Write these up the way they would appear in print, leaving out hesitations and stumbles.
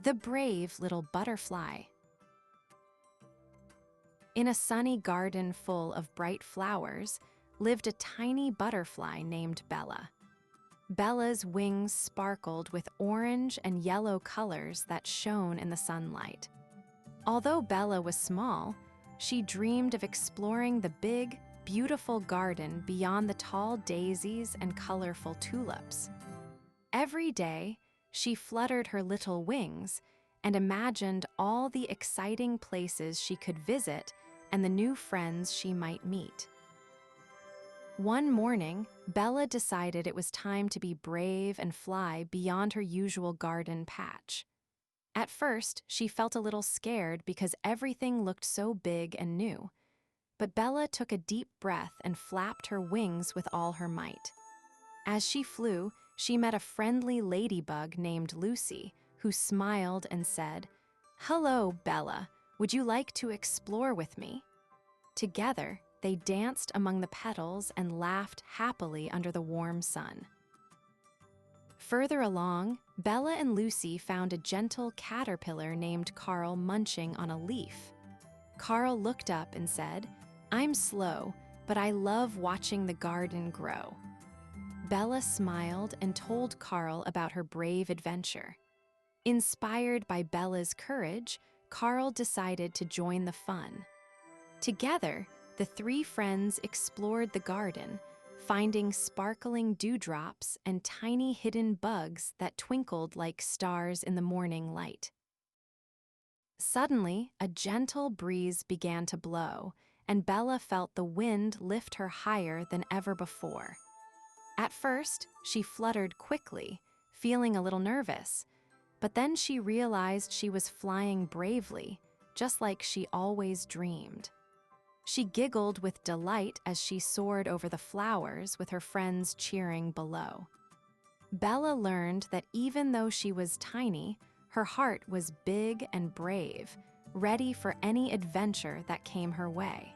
The brave little butterfly. In a sunny garden full of bright flowers lived a tiny butterfly named Bella. Bella's wings sparkled with orange and yellow colors that shone in the sunlight. Although Bella was small, she dreamed of exploring the big, beautiful garden beyond the tall daisies and colorful tulips. Every day, she fluttered her little wings and imagined all the exciting places she could visit and the new friends she might meet. One morning, Bella decided it was time to be brave and fly beyond her usual garden patch. At first, she felt a little scared because everything looked so big and new. But Bella took a deep breath and flapped her wings with all her might. As she flew, she met a friendly ladybug named Lucy, who smiled and said, "Hello, Bella. Would you like to explore with me?" Together, they danced among the petals and laughed happily under the warm sun. Further along, Bella and Lucy found a gentle caterpillar named Carl munching on a leaf. Carl looked up and said, "I'm slow, but I love watching the garden grow." Bella smiled and told Carl about her brave adventure. Inspired by Bella's courage, Carl decided to join the fun. Together, the three friends explored the garden, finding sparkling dewdrops and tiny hidden bugs that twinkled like stars in the morning light. Suddenly, a gentle breeze began to blow, and Bella felt the wind lift her higher than ever before. At first, she fluttered quickly, feeling a little nervous, but then she realized she was flying bravely, just like she always dreamed. She giggled with delight as she soared over the flowers with her friends cheering below. Bella learned that even though she was tiny, her heart was big and brave, ready for any adventure that came her way.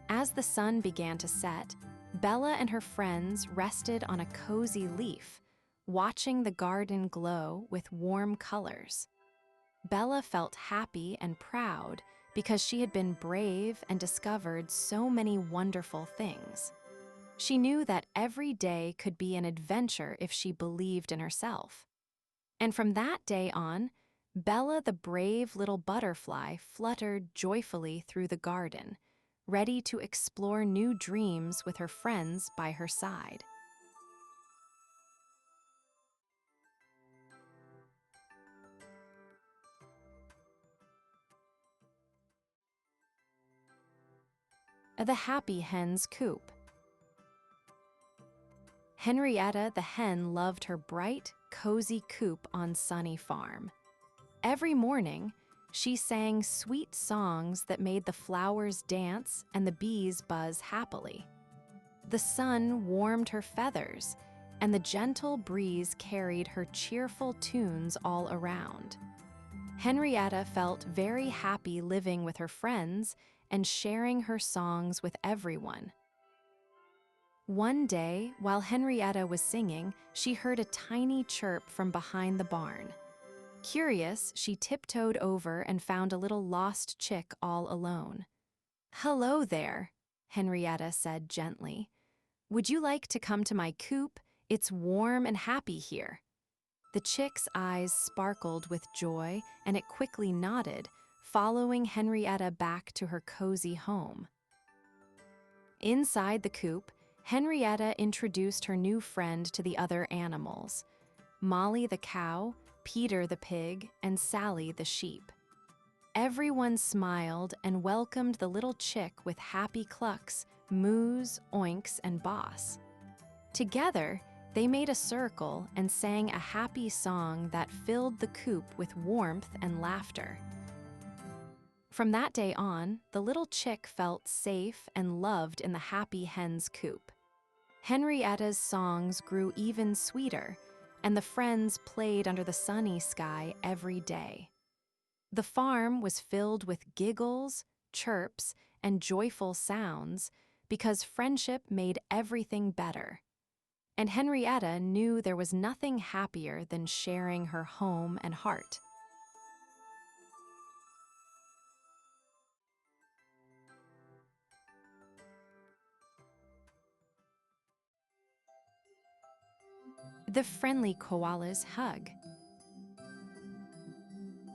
As the sun began to set, Bella and her friends rested on a cozy leaf, watching the garden glow with warm colors. Bella felt happy and proud because she had been brave and discovered so many wonderful things. She knew that every day could be an adventure if she believed in herself. And from that day on, Bella the brave little butterfly fluttered joyfully through the garden, ready to explore new dreams with her friends by her side. The Happy Hen's Coop. Henrietta the hen loved her bright, cozy coop on Sunny Farm. Every morning, she sang sweet songs that made the flowers dance and the bees buzz happily. The sun warmed her feathers, and the gentle breeze carried her cheerful tunes all around. Henrietta felt very happy living with her friends and sharing her songs with everyone. One day, while Henrietta was singing, she heard a tiny chirp from behind the barn. Curious, she tiptoed over and found a little lost chick all alone. "Hello there," Henrietta said gently. "Would you like to come to my coop? It's warm and happy here." The chick's eyes sparkled with joy, and it quickly nodded, following Henrietta back to her cozy home. Inside the coop, Henrietta introduced her new friend to the other animals: Molly the cow, Peter the pig, and Sally the sheep. Everyone smiled and welcomed the little chick with happy clucks, moos, oinks, and boss. Together, they made a circle and sang a happy song that filled the coop with warmth and laughter. From that day on, the little chick felt safe and loved in the Happy Hen's coop. Henrietta's songs grew even sweeter, and the friends played under the sunny sky every day. The farm was filled with giggles, chirps, and joyful sounds because friendship made everything better. and Henrietta knew there was nothing happier than sharing her home and heart. The friendly koala's hug.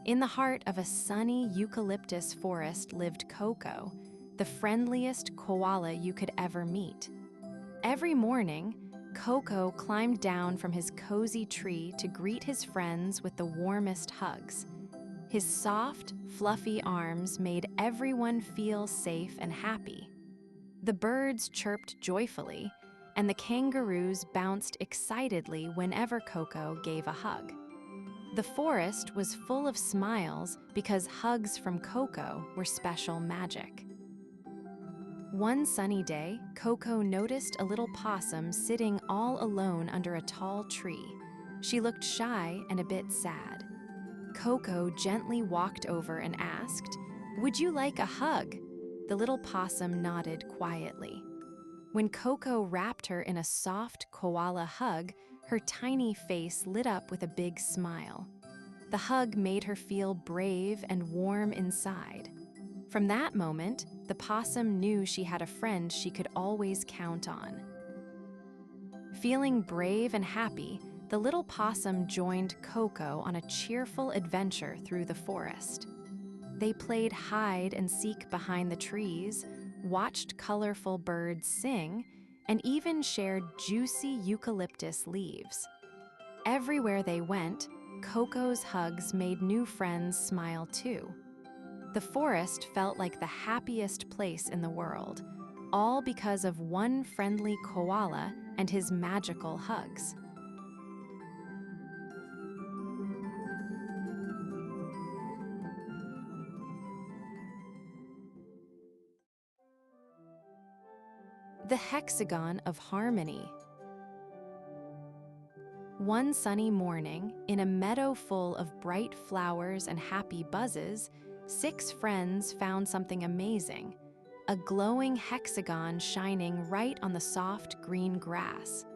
In the heart of a sunny eucalyptus forest lived Coco, the friendliest koala you could ever meet. Every morning, Coco climbed down from his cozy tree to greet his friends with the warmest hugs. His soft, fluffy arms made everyone feel safe and happy. The birds chirped joyfully, and the kangaroos bounced excitedly whenever Coco gave a hug. The forest was full of smiles because hugs from Coco were special magic. One sunny day, Coco noticed a little possum sitting all alone under a tall tree. She looked shy and a bit sad. Coco gently walked over and asked, "Would you like a hug?" The little possum nodded quietly. When Coco wrapped her in a soft koala hug, her tiny face lit up with a big smile. The hug made her feel brave and warm inside. From that moment, the possum knew she had a friend she could always count on. Feeling brave and happy, the little possum joined Coco on a cheerful adventure through the forest. They played hide and seek behind the trees, watched colorful birds sing, and even shared juicy eucalyptus leaves. Everywhere they went, Coco's hugs made new friends smile too. The forest felt like the happiest place in the world, all because of one friendly koala and his magical hugs. The Hexagon of Harmony. One sunny morning, in a meadow full of bright flowers and happy buzzes, 6 friends found something amazing: a glowing hexagon shining right on the soft green grass.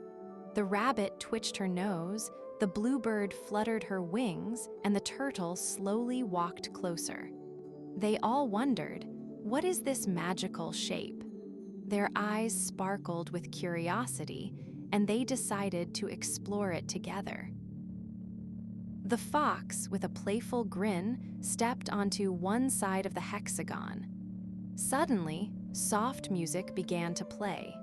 The rabbit twitched her nose, the bluebird fluttered her wings, and the turtle slowly walked closer. They all wondered, what is this magical shape? Their eyes sparkled with curiosity, and they decided to explore it together. The fox, with a playful grin, stepped onto one side of the hexagon. Suddenly, soft music began to play.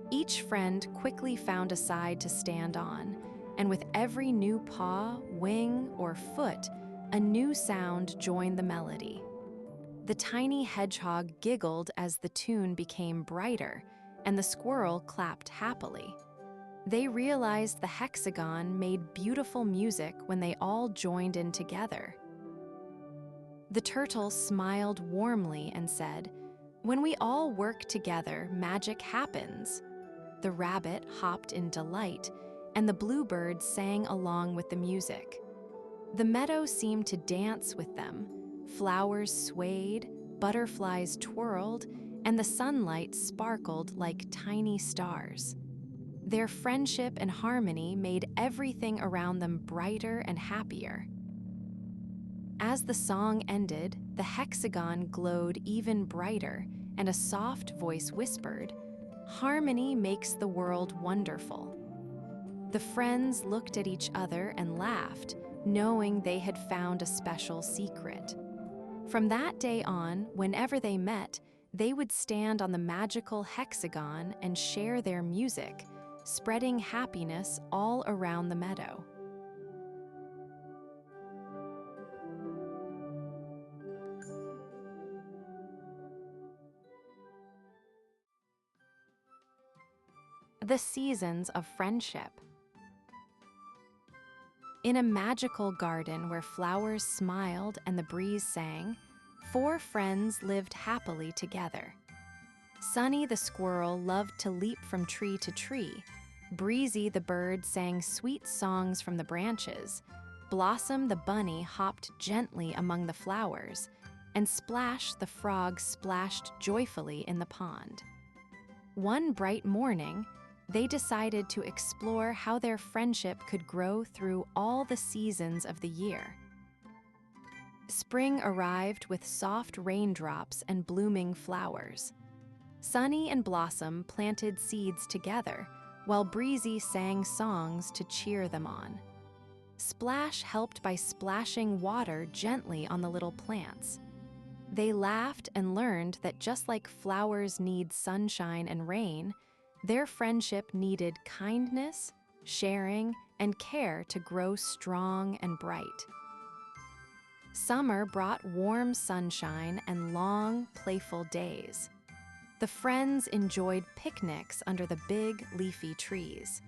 Each friend quickly found a side to stand on, and with every new paw, wing, or foot, a new sound joined the melody. The tiny hedgehog giggled as the tune became brighter, and the squirrel clapped happily. They realized the hexagon made beautiful music when they all joined in together. The turtle smiled warmly and said, "When we all work together, magic happens." The rabbit hopped in delight, and the bluebird sang along with the music. The meadow seemed to dance with them. Flowers swayed, butterflies twirled, and the sunlight sparkled like tiny stars. Their friendship and harmony made everything around them brighter and happier. As the song ended, the hexagon glowed even brighter, and a soft voice whispered, "Harmony makes the world wonderful." The friends looked at each other and laughed, knowing they had found a special secret. From that day on, whenever they met, they would stand on the magical hexagon and share their music, spreading happiness all around the meadow. The seasons of friendship. In a magical garden where flowers smiled and the breeze sang, 4 friends lived happily together. Sunny the squirrel loved to leap from tree to tree. Breezy the bird sang sweet songs from the branches. Blossom the bunny hopped gently among the flowers, and Splash the frog splashed joyfully in the pond. One bright morning, they decided to explore how their friendship could grow through all the seasons of the year. Spring arrived with soft raindrops and blooming flowers. Sunny and Blossom planted seeds together, while Breezy sang songs to cheer them on. Splash helped by splashing water gently on the little plants. They laughed and learned that just like flowers need sunshine and rain, their friendship needed kindness, sharing, and care to grow strong and bright. Summer brought warm sunshine and long, playful days. The friends enjoyed picnics under the big, leafy trees.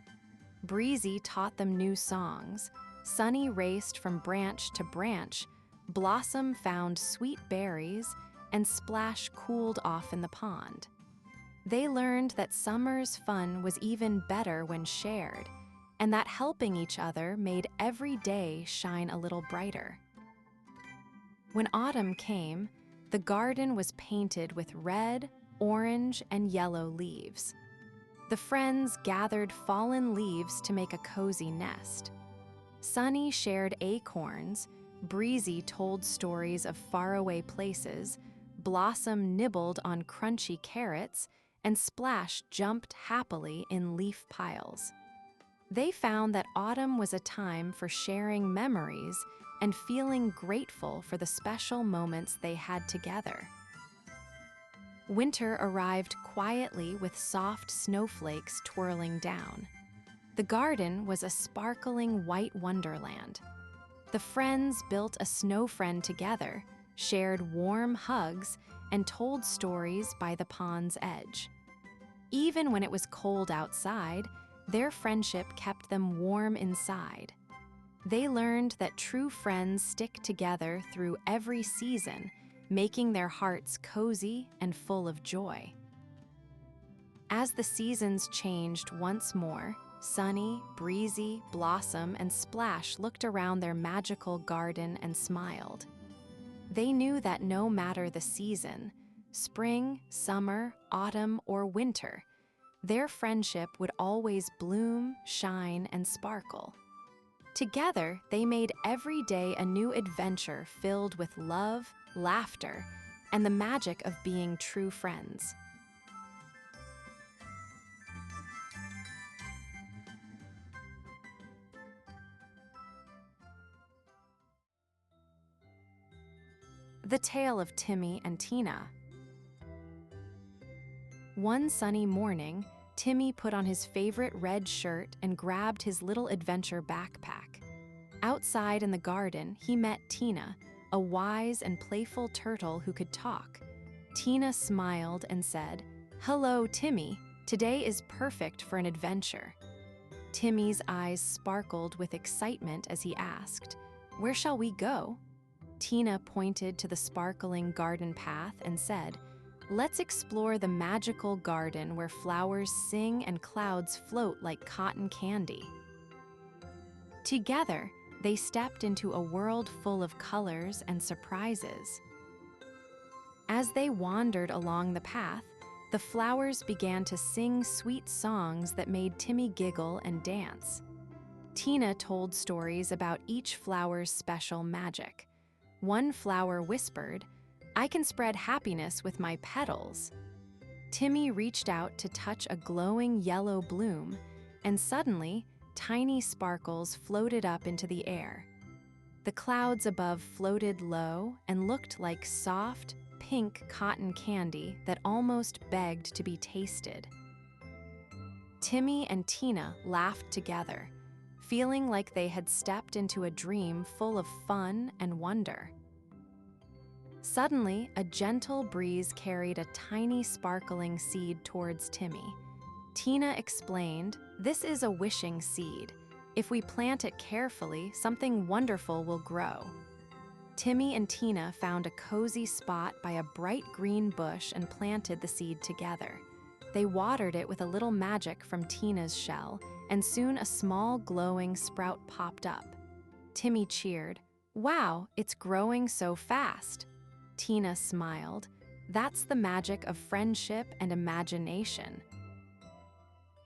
Breezy taught them new songs. Sunny raced from branch to branch. Blossom found sweet berries, and Splash cooled off in the pond. They learned that summer's fun was even better when shared, and that helping each other made every day shine a little brighter. When autumn came, the garden was painted with red, orange, and yellow leaves. The friends gathered fallen leaves to make a cozy nest. Sunny shared acorns, Breezy told stories of faraway places, Blossom nibbled on crunchy carrots, and Splash jumped happily in leaf piles. They found that autumn was a time for sharing memories and feeling grateful for the special moments they had together. Winter arrived quietly with soft snowflakes twirling down. The garden was a sparkling white wonderland. The friends built a snow friend together, shared warm hugs, and told stories by the pond's edge. Even when it was cold outside, their friendship kept them warm inside. They learned that true friends stick together through every season, making their hearts cozy and full of joy. As the seasons changed once more, Sunny, Breezy, Blossom, and Splash looked around their magical garden and smiled. They knew that no matter the season, spring, summer, autumn, or winter, their friendship would always bloom, shine, and sparkle. Together, they made every day a new adventure filled with love, laughter, and the magic of being true friends. The Tale of Timmy and Tina. One sunny morning, Timmy put on his favorite red shirt and grabbed his little adventure backpack. Outside in the garden, he met Tina, a wise and playful turtle who could talk. Tina smiled and said, "Hello, Timmy. Today is perfect for an adventure." Timmy's eyes sparkled with excitement as he asked, "Where shall we go?" Tina pointed to the sparkling garden path and said, "Let's explore the magical garden where flowers sing and clouds float like cotton candy." Together, they stepped into a world full of colors and surprises. As they wandered along the path, the flowers began to sing sweet songs that made Timmy giggle and dance. Tina told stories about each flower's special magic. One flower whispered, "I can spread happiness with my petals." Timmy reached out to touch a glowing yellow bloom, and suddenly, tiny sparkles floated up into the air. The clouds above floated low and looked like soft, pink cotton candy that almost begged to be tasted. Timmy and Tina laughed together, feeling like they had stepped into a dream full of fun and wonder. Suddenly, a gentle breeze carried a tiny sparkling seed towards Timmy. Tina explained, "This is a wishing seed. If we plant it carefully, something wonderful will grow." Timmy and Tina found a cozy spot by a bright green bush and planted the seed together. They watered it with a little magic from Tina's shell, and soon a small glowing sprout popped up. Timmy cheered, "Wow, it's growing so fast." Tina smiled. "That's the magic of friendship and imagination."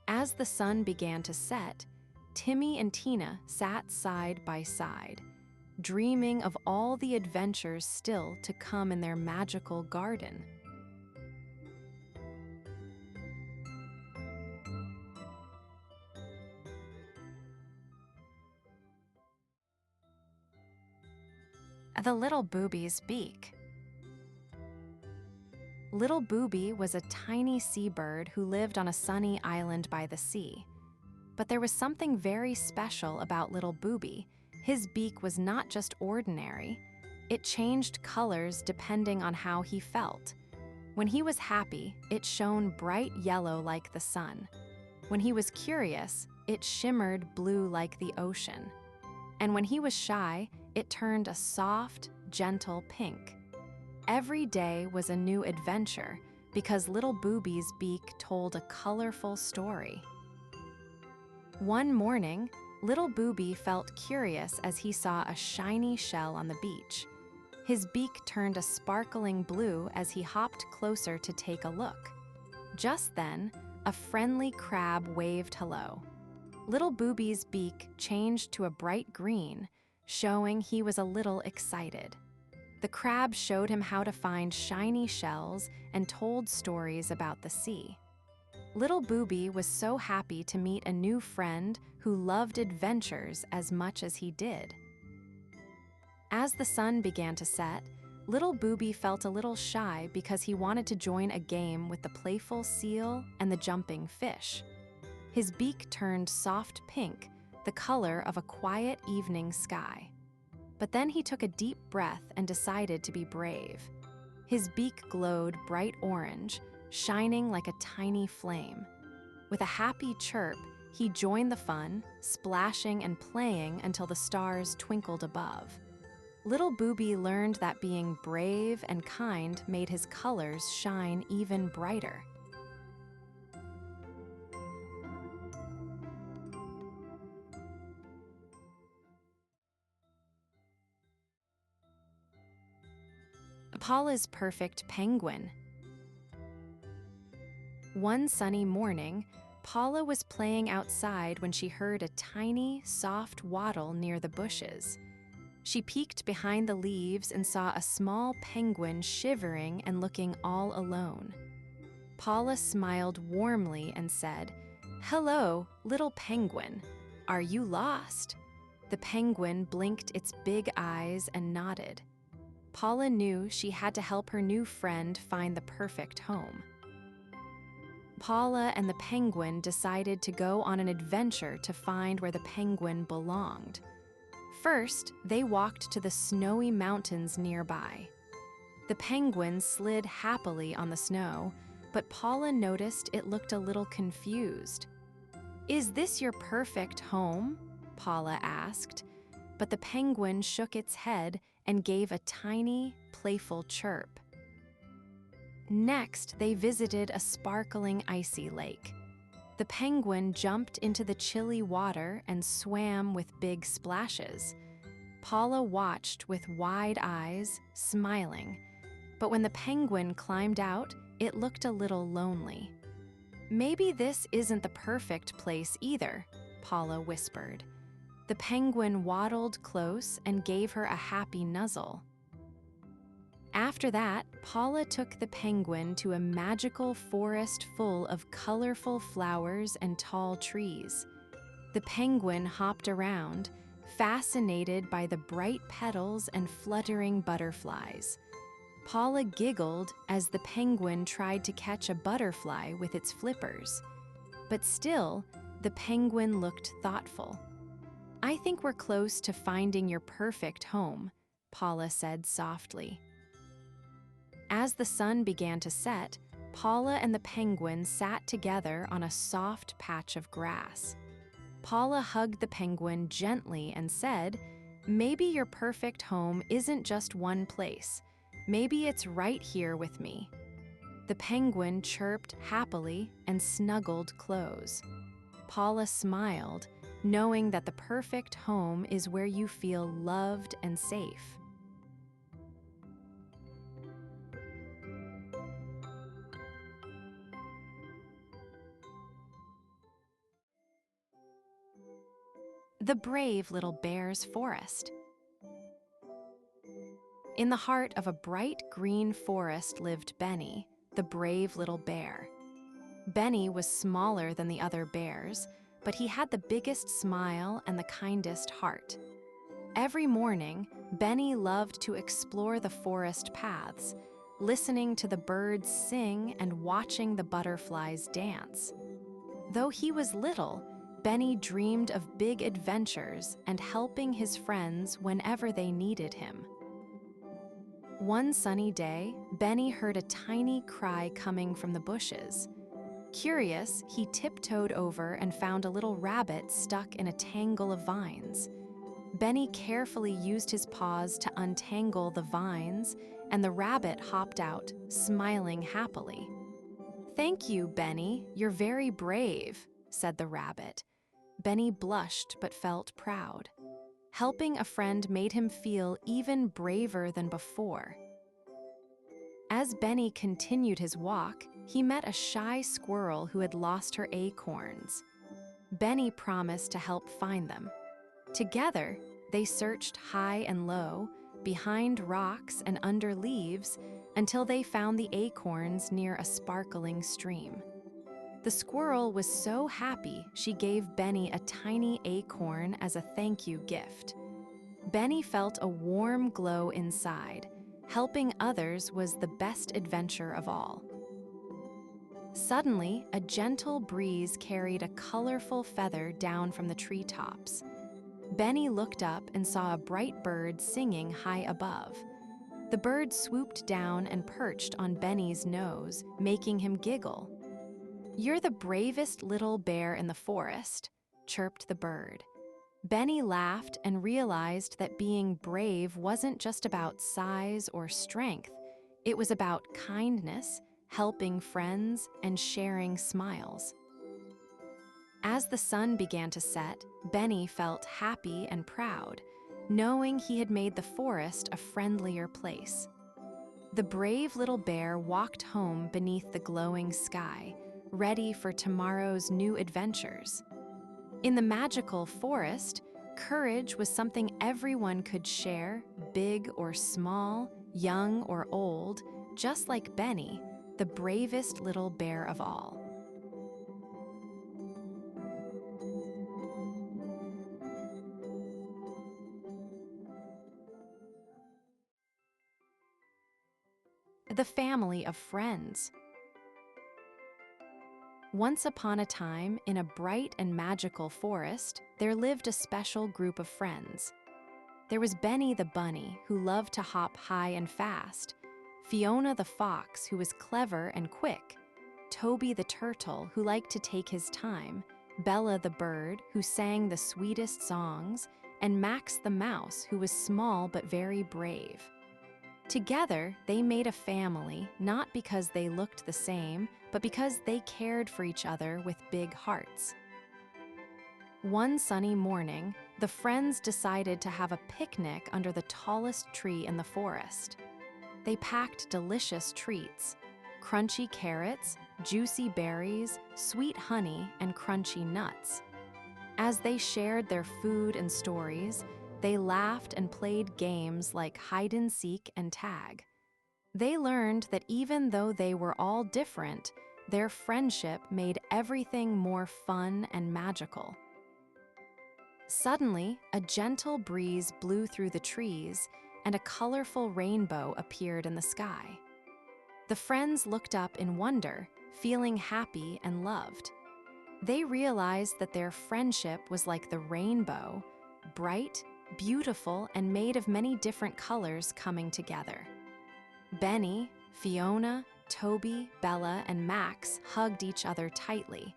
As the sun began to set, Timmy and Tina sat side by side, dreaming of all the adventures still to come in their magical garden. The Little Booby's Beak. Little Booby was a tiny seabird who lived on a sunny island by the sea. But there was something very special about Little Booby. His beak was not just ordinary. It changed colors depending on how he felt. When he was happy, it shone bright yellow like the sun. When he was curious, it shimmered blue like the ocean. And when he was shy, it turned a soft, gentle pink. Every day was a new adventure because Little Booby's beak told a colorful story. One morning, Little Booby felt curious as he saw a shiny shell on the beach. His beak turned a sparkling blue as he hopped closer to take a look. Just then, a friendly crab waved hello. Little Booby's beak changed to a bright green, showing he was a little excited. The crab showed him how to find shiny shells and told stories about the sea. Little Booby was so happy to meet a new friend who loved adventures as much as he did. As the sun began to set, Little Booby felt a little shy because he wanted to join a game with the playful seal and the jumping fish. His beak turned soft pink, the color of a quiet evening sky. But then he took a deep breath and decided to be brave. His beak glowed bright orange, shining like a tiny flame. With a happy chirp, he joined the fun, splashing and playing until the stars twinkled above. Little Booby learned that being brave and kind made his colors shine even brighter. Paula's perfect penguin. One sunny morning, Paula was playing outside when she heard a tiny, soft waddle near the bushes. She peeked behind the leaves and saw a small penguin shivering and looking all alone. Paula smiled warmly and said, "Hello, little penguin. Are you lost?" The penguin blinked its big eyes and nodded. Paula knew she had to help her new friend find the perfect home. Paula and the penguin decided to go on an adventure to find where the penguin belonged. First, they walked to the snowy mountains nearby. The penguin slid happily on the snow, but Paula noticed it looked a little confused. "Is this your perfect home?" Paula asked, but the penguin shook its head and gave a tiny, playful chirp. Next, they visited a sparkling icy lake. The penguin jumped into the chilly water and swam with big splashes. Paula watched with wide eyes, smiling. But when the penguin climbed out, it looked a little lonely. "Maybe this isn't the perfect place either," Paula whispered. The penguin waddled close and gave her a happy nuzzle. After that, Paula took the penguin to a magical forest full of colorful flowers and tall trees. The penguin hopped around, fascinated by the bright petals and fluttering butterflies. Paula giggled as the penguin tried to catch a butterfly with its flippers. But still, the penguin looked thoughtful. "I think we're close to finding your perfect home," Paula said softly. As the sun began to set, Paula and the penguin sat together on a soft patch of grass. Paula hugged the penguin gently and said, "Maybe your perfect home isn't just one place. Maybe it's right here with me." The penguin chirped happily and snuggled close. Paula smiled, knowing that the perfect home is where you feel loved and safe. The brave little bear's forest. In the heart of a bright green forest lived Benny, the brave little bear. Benny was smaller than the other bears, but he had the biggest smile and the kindest heart. Every morning, Benny loved to explore the forest paths, listening to the birds sing and watching the butterflies dance. Though he was little, Benny dreamed of big adventures and helping his friends whenever they needed him. One sunny day, Benny heard a tiny cry coming from the bushes. Curious, he tiptoed over and found a little rabbit stuck in a tangle of vines. Benny carefully used his paws to untangle the vines, and the rabbit hopped out, smiling happily. "Thank you, Benny. You're very brave," said the rabbit. Benny blushed but felt proud. Helping a friend made him feel even braver than before. As Benny continued his walk, he met a shy squirrel who had lost her acorns. Benny promised to help find them. Together, they searched high and low, behind rocks and under leaves, until they found the acorns near a sparkling stream. The squirrel was so happy she gave Benny a tiny acorn as a thank you gift. Benny felt a warm glow inside. Helping others was the best adventure of all. Suddenly, a gentle breeze carried a colorful feather down from the treetops. Benny looked up and saw a bright bird singing high above. The bird swooped down and perched on Benny's nose, making him giggle. "You're the bravest little bear in the forest," chirped the bird. Benny laughed and realized that being brave wasn't just about size or strength. It was about kindness, helping friends, and sharing smiles. As the sun began to set, Benny felt happy and proud, knowing he had made the forest a friendlier place. The brave little bear walked home beneath the glowing sky, ready for tomorrow's new adventures. In the magical forest, courage was something everyone could share, big or small, young or old, just like Benny, the bravest little bear of all. The family of friends. Once upon a time, in a bright and magical forest, there lived a special group of friends. There was Benny the bunny, who loved to hop high and fast, Fiona the fox, who was clever and quick, Toby the turtle, who liked to take his time, Bella the bird, who sang the sweetest songs, and Max the mouse, who was small but very brave. Together, they made a family, not because they looked the same, but because they cared for each other with big hearts. One sunny morning, the friends decided to have a picnic under the tallest tree in the forest. They packed delicious treats: crunchy carrots, juicy berries, sweet honey, and crunchy nuts. As they shared their food and stories, they laughed and played games like hide-and-seek and tag. They learned that even though they were all different, their friendship made everything more fun and magical. Suddenly, a gentle breeze blew through the trees, and a colorful rainbow appeared in the sky. The friends looked up in wonder, feeling happy and loved. They realized that their friendship was like the rainbow, bright, beautiful, and made of many different colors coming together. Benny, Fiona, Toby, Bella, and Max hugged each other tightly,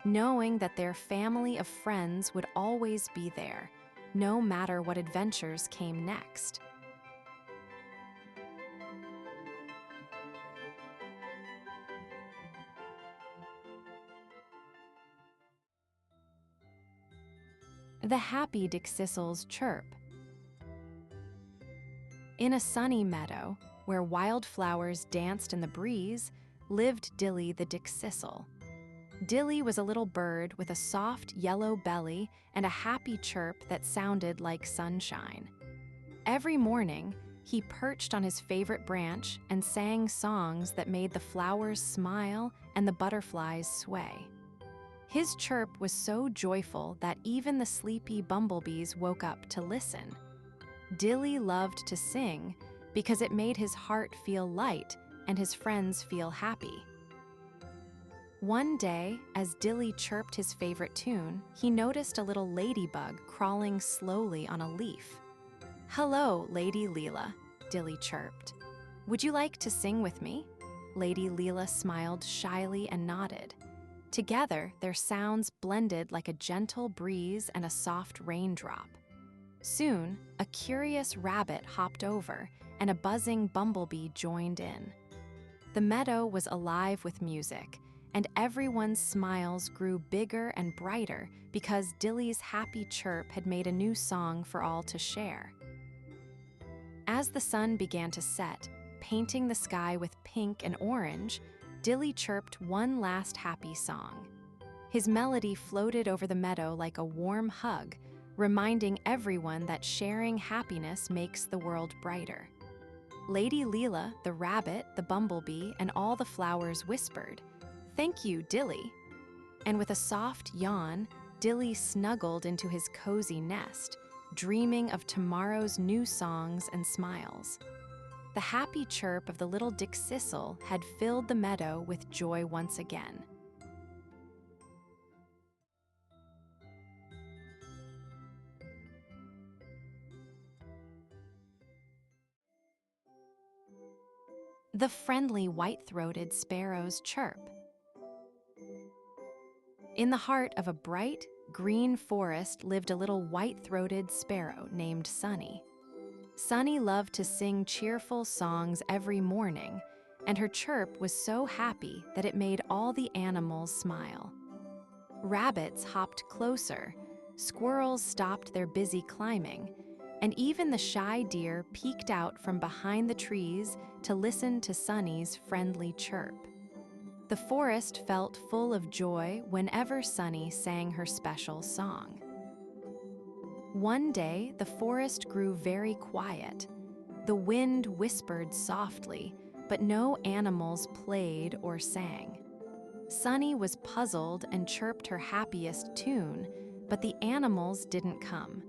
knowing that their family of friends would always be there, no matter what adventures came next. The happy Dickcissels chirp. In a sunny meadow, where wildflowers danced in the breeze, lived Dilly the Dickcissel. Dilly was a little bird with a soft yellow belly and a happy chirp that sounded like sunshine. Every morning, he perched on his favorite branch and sang songs that made the flowers smile and the butterflies sway. His chirp was so joyful that even the sleepy bumblebees woke up to listen. Dilly loved to sing because it made his heart feel light and his friends feel happy. One day, as Dilly chirped his favorite tune, he noticed a little ladybug crawling slowly on a leaf. "Hello, Lady Leela," Dilly chirped. "Would you like to sing with me?" Lady Leela smiled shyly and nodded. Together, their sounds blended like a gentle breeze and a soft raindrop. Soon, a curious rabbit hopped over, and a buzzing bumblebee joined in. The meadow was alive with music, and everyone's smiles grew bigger and brighter because Dilly's happy chirp had made a new song for all to share. As the sun began to set, painting the sky with pink and orange, Dilly chirped one last happy song. His melody floated over the meadow like a warm hug, reminding everyone that sharing happiness makes the world brighter. Lady Leela, the rabbit, the bumblebee, and all the flowers whispered, "Thank you, Dilly." And with a soft yawn, Dilly snuggled into his cozy nest, dreaming of tomorrow's new songs and smiles. The happy chirp of the little Dickcissel had filled the meadow with joy once again. The friendly white-throated sparrow's chirp. In the heart of a bright, green forest lived a little white-throated sparrow named Sunny. Sunny loved to sing cheerful songs every morning, and her chirp was so happy that it made all the animals smile. Rabbits hopped closer, squirrels stopped their busy climbing, and even the shy deer peeked out from behind the trees to listen to Sunny's friendly chirp. The forest felt full of joy whenever Sunny sang her special song. One day, the forest grew very quiet. The wind whispered softly, but no animals played or sang. Sunny was puzzled and chirped her happiest tune, but the animals didn't come.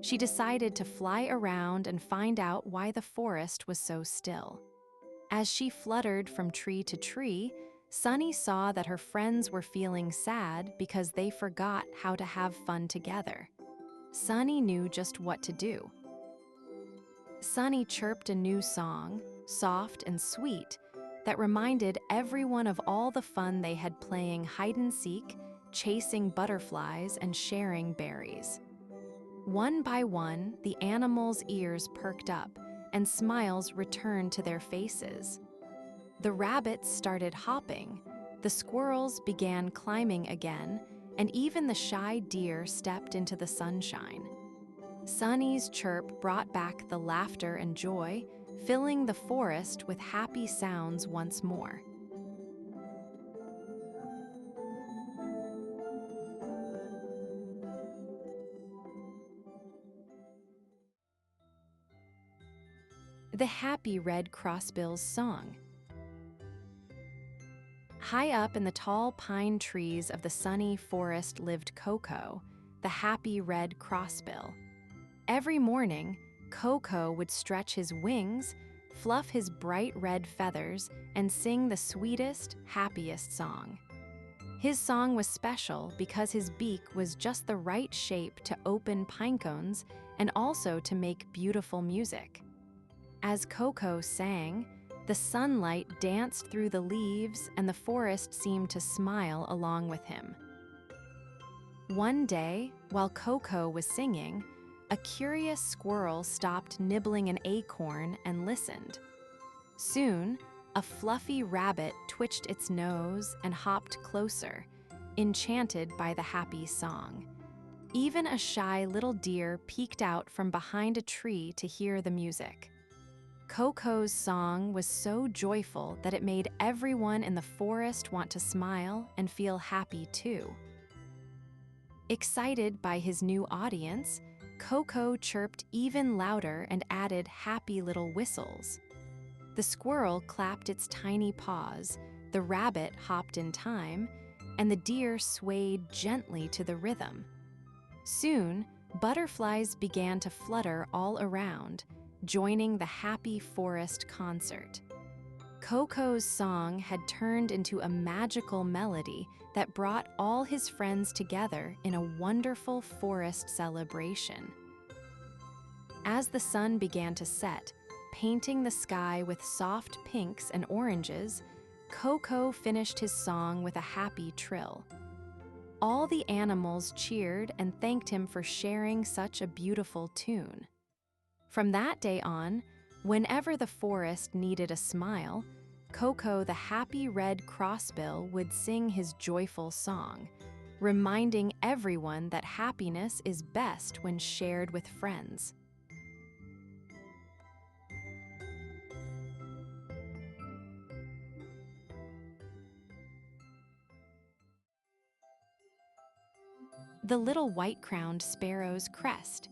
She decided to fly around and find out why the forest was so still. As she fluttered from tree to tree, Sunny saw that her friends were feeling sad because they forgot how to have fun together. Sunny knew just what to do. Sunny chirped a new song, soft and sweet, that reminded everyone of all the fun they had playing hide-and-seek, chasing butterflies, and sharing berries. One by one, the animals' ears perked up, and smiles returned to their faces. The rabbits started hopping, the squirrels began climbing again, and even the shy deer stepped into the sunshine. Sunny's chirp brought back the laughter and joy, filling the forest with happy sounds once more. The happy red crossbill's song. High up in the tall pine trees of the sunny forest lived Coco, the happy red crossbill. Every morning, Coco would stretch his wings, fluff his bright red feathers, and sing the sweetest, happiest song. His song was special because his beak was just the right shape to open pine cones and also to make beautiful music. As Coco sang, the sunlight danced through the leaves and the forest seemed to smile along with him. One day, while Coco was singing, a curious squirrel stopped nibbling an acorn and listened. Soon, a fluffy rabbit twitched its nose and hopped closer, enchanted by the happy song. Even a shy little deer peeked out from behind a tree to hear the music. Coco's song was so joyful that it made everyone in the forest want to smile and feel happy too. Excited by his new audience, Coco chirped even louder and added happy little whistles. The squirrel clapped its tiny paws, the rabbit hopped in time, and the deer swayed gently to the rhythm. Soon, butterflies began to flutter all around, joining the happy forest concert. Coco's song had turned into a magical melody that brought all his friends together in a wonderful forest celebration. As the sun began to set, painting the sky with soft pinks and oranges, Coco finished his song with a happy trill. All the animals cheered and thanked him for sharing such a beautiful tune. From that day on, whenever the forest needed a smile, Coco the happy red Crossbill would sing his joyful song, reminding everyone that happiness is best when shared with friends. The little white-crowned sparrow's crest.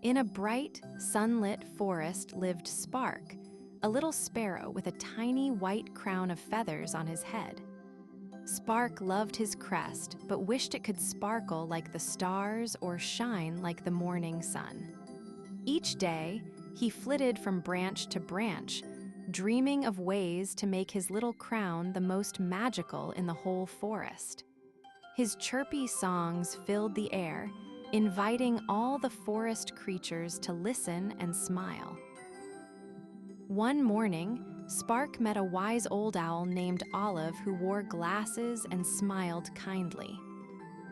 In a bright, sunlit forest lived Spark, a little sparrow with a tiny white crown of feathers on his head. Spark loved his crest, but wished it could sparkle like the stars or shine like the morning sun. Each day, he flitted from branch to branch, dreaming of ways to make his little crown the most magical in the whole forest. His chirpy songs filled the air, inviting all the forest creatures to listen and smile. One morning, Spark met a wise old owl named Olive who wore glasses and smiled kindly.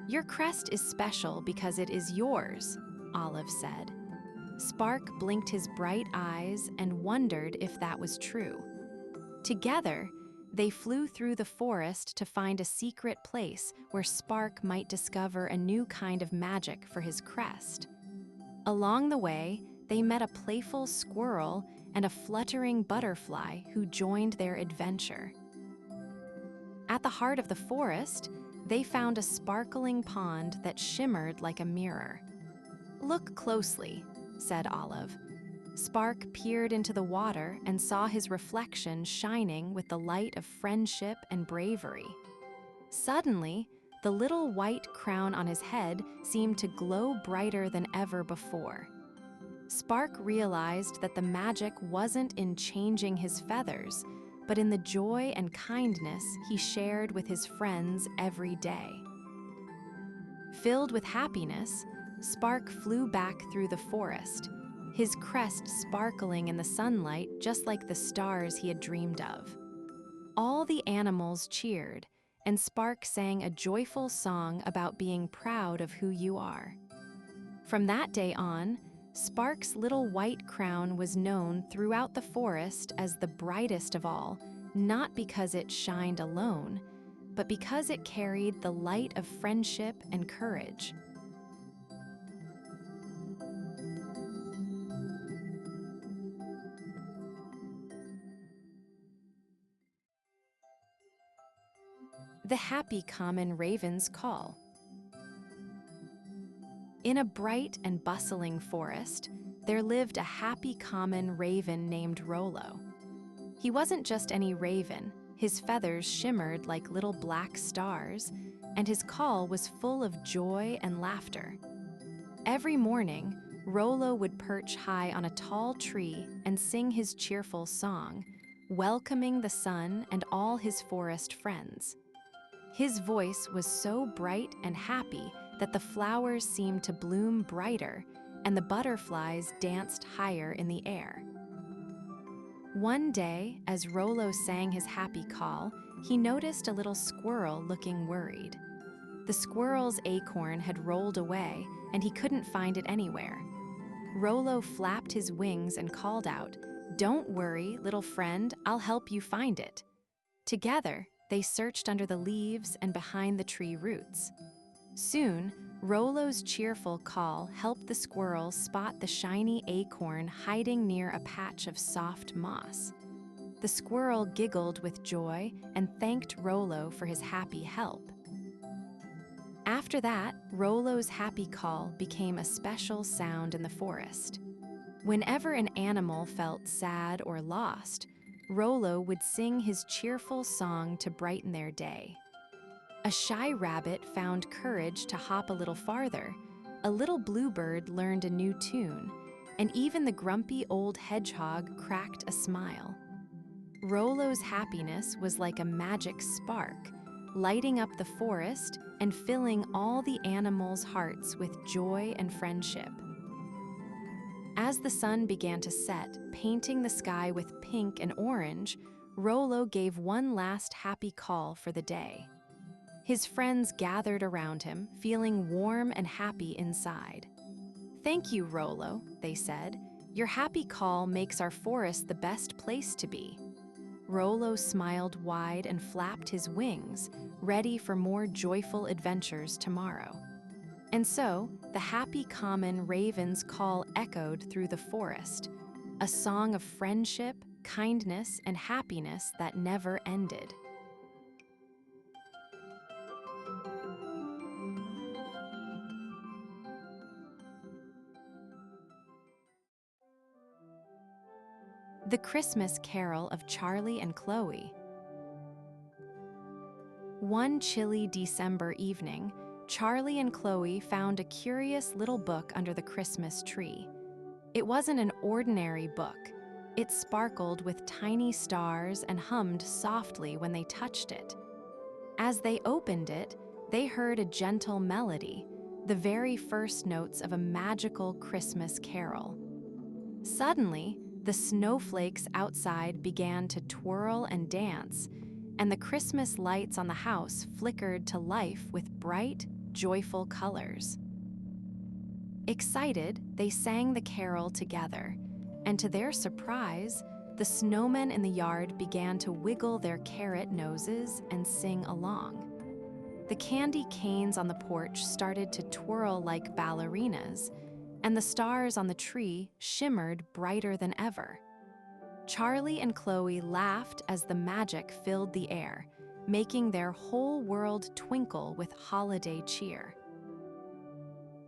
"Your crest is special because it is yours," Olive said. Spark blinked his bright eyes and wondered if that was true. Together, they flew through the forest to find a secret place where Spark might discover a new kind of magic for his crest. Along the way, they met a playful squirrel and a fluttering butterfly who joined their adventure. At the heart of the forest, they found a sparkling pond that shimmered like a mirror. "Look closely," said Olive. Spark peered into the water and saw his reflection shining with the light of friendship and bravery. Suddenly, the little white crown on his head seemed to glow brighter than ever before. Spark realized that the magic wasn't in changing his feathers, but in the joy and kindness he shared with his friends every day. Filled with happiness, Spark flew back through the forest, his crest sparkling in the sunlight just like the stars he had dreamed of. All the animals cheered, and Spark sang a joyful song about being proud of who you are. From that day on, Spark's little white crown was known throughout the forest as the brightest of all, not because it shined alone, but because it carried the light of friendship and courage. The happy common raven's call. In a bright and bustling forest, there lived a happy common raven named Rollo. He wasn't just any raven, his feathers shimmered like little black stars, and his call was full of joy and laughter. Every morning, Rollo would perch high on a tall tree and sing his cheerful song, welcoming the sun and all his forest friends. His voice was so bright and happy that the flowers seemed to bloom brighter and the butterflies danced higher in the air. One day, as Rollo sang his happy call, he noticed a little squirrel looking worried. The squirrel's acorn had rolled away and he couldn't find it anywhere. Rollo flapped his wings and called out, "Don't worry, little friend, I'll help you find it." Together, they searched under the leaves and behind the tree roots. Soon, Rollo's cheerful call helped the squirrel spot the shiny acorn hiding near a patch of soft moss. The squirrel giggled with joy and thanked Rollo for his happy help. After that, Rollo's happy call became a special sound in the forest. Whenever an animal felt sad or lost, Rollo would sing his cheerful song to brighten their day. A shy rabbit found courage to hop a little farther, a little bluebird learned a new tune, and even the grumpy old hedgehog cracked a smile. Rollo's happiness was like a magic spark, lighting up the forest and filling all the animals' hearts with joy and friendship. As the sun began to set, painting the sky with pink and orange, Rollo gave one last happy call for the day. His friends gathered around him, feeling warm and happy inside. "Thank you, Rollo," they said. "Your happy call makes our forest the best place to be." Rollo smiled wide and flapped his wings, ready for more joyful adventures tomorrow. And so, the happy common raven's call echoed through the forest, a song of friendship, kindness, and happiness that never ended. The Christmas Carol of Charlie and Chloe. One chilly December evening, Charlie and Chloe found a curious little book under the Christmas tree. It wasn't an ordinary book. It sparkled with tiny stars and hummed softly when they touched it. As they opened it, they heard a gentle melody, the very first notes of a magical Christmas carol. Suddenly, the snowflakes outside began to twirl and dance, and the Christmas lights on the house flickered to life with bright, joyful colors. Excited, they sang the carol together, and to their surprise, the snowmen in the yard began to wiggle their carrot noses and sing along. The candy canes on the porch started to twirl like ballerinas, and the stars on the tree shimmered brighter than ever. Charlie and Chloe laughed as the magic filled the air, making their whole world twinkle with holiday cheer.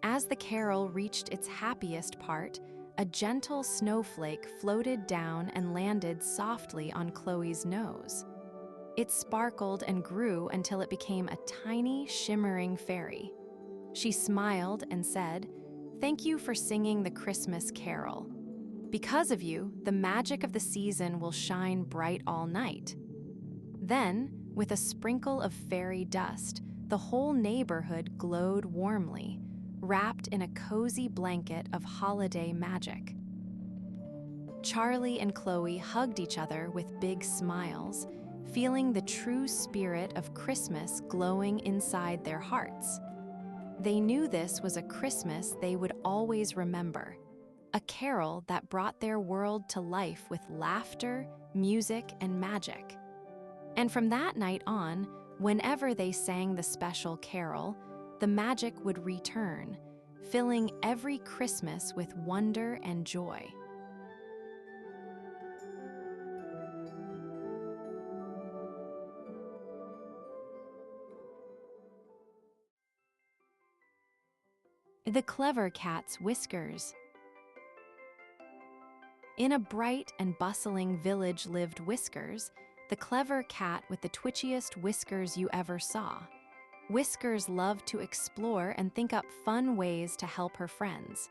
As the carol reached its happiest part, a gentle snowflake floated down and landed softly on Chloe's nose. It sparkled and grew until it became a tiny, shimmering fairy. She smiled and said, "Thank you for singing the Christmas carol. Because of you, the magic of the season will shine bright all night." Then, with a sprinkle of fairy dust, the whole neighborhood glowed warmly, wrapped in a cozy blanket of holiday magic. Charlie and Chloe hugged each other with big smiles, feeling the true spirit of Christmas glowing inside their hearts. They knew this was a Christmas they would always remember, a carol that brought their world to life with laughter, music, and magic. And from that night on, whenever they sang the special carol, the magic would return, filling every Christmas with wonder and joy. The Clever Cat's Whiskers. In a bright and bustling village lived Whiskers, the clever cat with the twitchiest whiskers you ever saw. Whiskers loved to explore and think up fun ways to help her friends.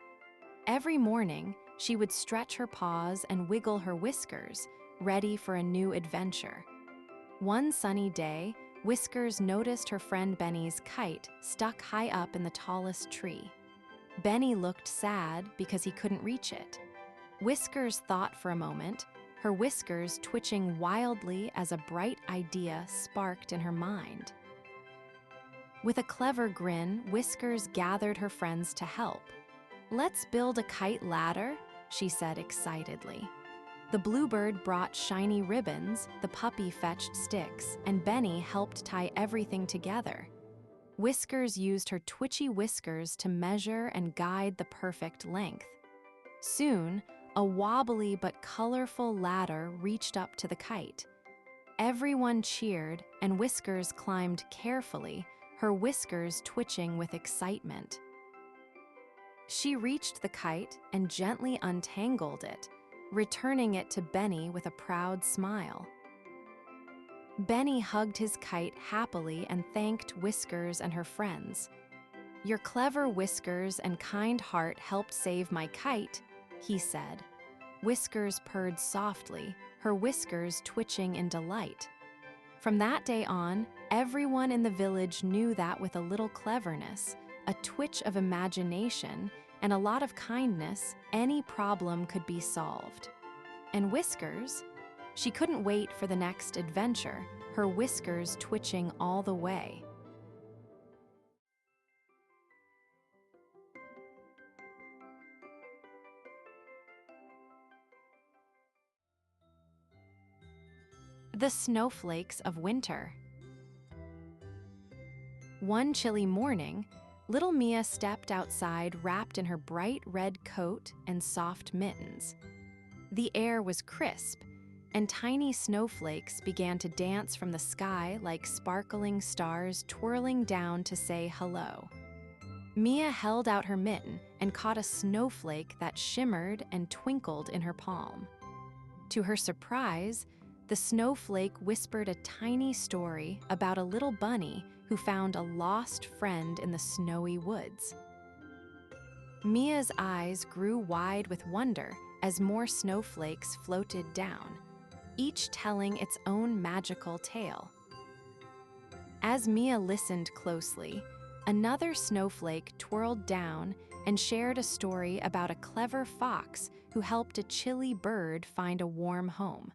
Every morning, she would stretch her paws and wiggle her whiskers, ready for a new adventure. One sunny day, Whiskers noticed her friend Benny's kite stuck high up in the tallest tree. Benny looked sad because he couldn't reach it. Whiskers thought for a moment, her whiskers twitching wildly as a bright idea sparked in her mind. With a clever grin, Whiskers gathered her friends to help. "Let's build a kite ladder," she said excitedly. The bluebird brought shiny ribbons, the puppy fetched sticks, and Benny helped tie everything together. Whiskers used her twitchy whiskers to measure and guide the perfect length. Soon, a wobbly but colorful ladder reached up to the kite. Everyone cheered, and Whiskers climbed carefully, her whiskers twitching with excitement. She reached the kite and gently untangled it, returning it to Benny with a proud smile. Benny hugged his kite happily and thanked Whiskers and her friends. "Your clever whiskers and kind heart helped save my kite," he said. Whiskers purred softly, her whiskers twitching in delight. From that day on, everyone in the village knew that with a little cleverness, a twitch of imagination, and a lot of kindness, any problem could be solved. And Whiskers? She couldn't wait for the next adventure, her whiskers twitching all the way. The Snowflakes of Winter. One chilly morning, little Mia stepped outside wrapped in her bright red coat and soft mittens. The air was crisp, and tiny snowflakes began to dance from the sky like sparkling stars twirling down to say hello. Mia held out her mitten and caught a snowflake that shimmered and twinkled in her palm. To her surprise, the snowflake whispered a tiny story about a little bunny who found a lost friend in the snowy woods. Mia's eyes grew wide with wonder as more snowflakes floated down, each telling its own magical tale. As Mia listened closely, another snowflake twirled down and shared a story about a clever fox who helped a chilly bird find a warm home.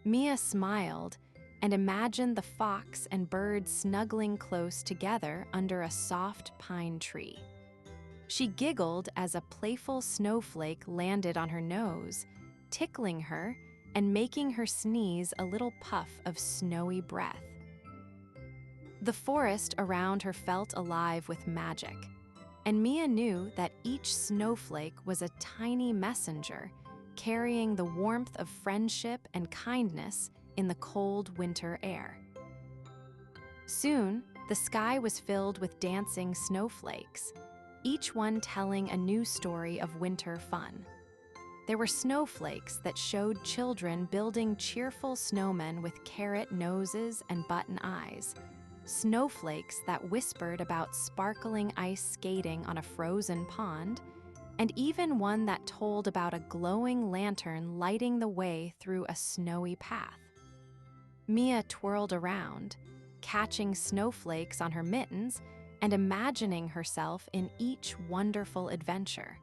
Mia smiled and imagined the fox and bird snuggling close together under a soft pine tree. She giggled as a playful snowflake landed on her nose, tickling her and making her sneeze a little puff of snowy breath. The forest around her felt alive with magic, and Mia knew that each snowflake was a tiny messenger, carrying the warmth of friendship and kindness in the cold winter air. Soon, the sky was filled with dancing snowflakes, each one telling a new story of winter fun. There were snowflakes that showed children building cheerful snowmen with carrot noses and button eyes, snowflakes that whispered about sparkling ice skating on a frozen pond, and even one that told about a glowing lantern lighting the way through a snowy path. Mia twirled around, catching snowflakes on her mittens and imagining herself in each wonderful adventure.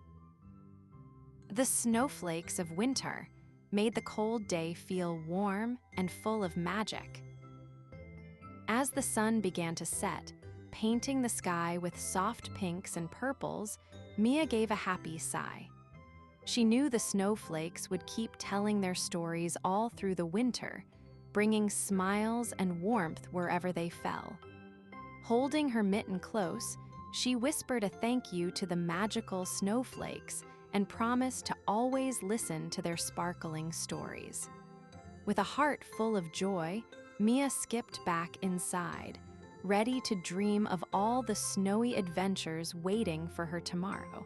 The Snowflakes of Winter made the cold day feel warm and full of magic. As the sun began to set, painting the sky with soft pinks and purples, Mia gave a happy sigh. She knew the snowflakes would keep telling their stories all through the winter, bringing smiles and warmth wherever they fell. Holding her mitten close, she whispered a thank you to the magical snowflakes and promised to always listen to their sparkling stories. With a heart full of joy, Mia skipped back inside, ready to dream of all the snowy adventures waiting for her tomorrow.